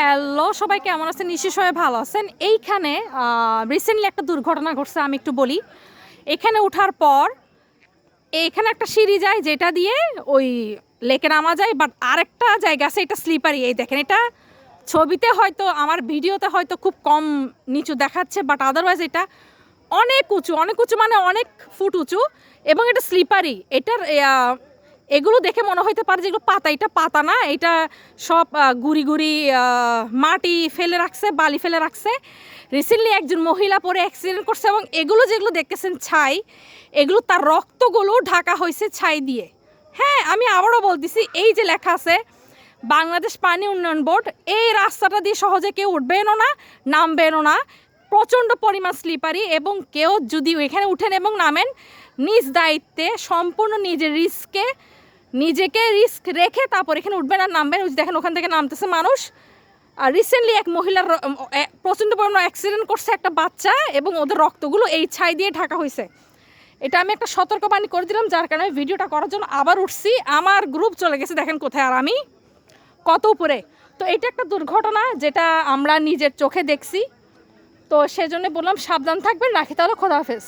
Hello সবাই, কেমন আছেন? নিশ্চয়ই সবাই ভালো আছেন। এইখানে রিসেন্টলি একটা দুর্ঘটনা ঘটছে, আমি একটু বলি। এখানে ওঠার পর এখানে একটা সিঁড়ি যায় যেটা দিয়ে ওই লেকে নামা যায়, বাট আরেকটা জায়গা আছে, এটা স্লিপারি। এই দেখেন, এটা ছবিতে হয়তো, আমার ভিডিওতে হয়তো খুব কম নিচু দেখাচ্ছে, বাট আদারওয়াইজ এটা অনেক উঁচু, অনেক উঁচু মানে অনেক ফুট উঁচু, এবং এটা স্লিপারি। এটার এগুলো দেখে মনে হইতে পারে যে এগুলো পাতা, এটা পাতা না, এটা সব গুড়ি গুড়ি মাটি ফেলে রাখছে, বালি ফেলে রাখছে। রিসেন্টলি একজন মহিলা পরে অ্যাক্সিডেন্ট করছে, এবং এগুলো যেগুলো দেখতেছেন ছাই, এগুলো তার রক্তগুলো ঢাকা হয়েছে ছাই দিয়ে। হ্যাঁ, আমি আবারও বলতেছি, এই যে লেখা আছে বাংলাদেশ পানি উন্নয়ন বোর্ড, এই রাস্তাটা দিয়ে সহজে কেউ উঠবেনও না, নামবেনও না। প্রচণ্ড পরিমাণ স্লিপারি, এবং কেউ যদি এখানে উঠেন এবং নামেন, নিজ দায়িত্বে সম্পূর্ণ নিজের রিস্কে, নিজেকে রিস্ক রেখে তারপর এখানে উঠবেন আর নামবেন। ওই দেখেন ওখান থেকে নামতেছে মানুষ। আর রিসেন্টলি এক মহিলার প্রচণ্ড পরিমাণ অ্যাক্সিডেন্ট করছে একটা বাচ্চা, এবং ওদের রক্তগুলো এই ছাই দিয়ে ঢাকা হয়েছে। এটা আমি একটা সতর্কবাণী করে দিলাম, যার কারণে ভিডিওটা করার জন্য আবার উঠছি। আমার গ্রুপ চলে গেছে দেখেন কোথায়, আর আমি কত উপরে। তো এটা একটা দুর্ঘটনা যেটা আমরা নিজের চোখে দেখছি, তো সেজন্য বললাম সাবধান থাকবেন। রাখি তাহলে, খোদা হাফেজ।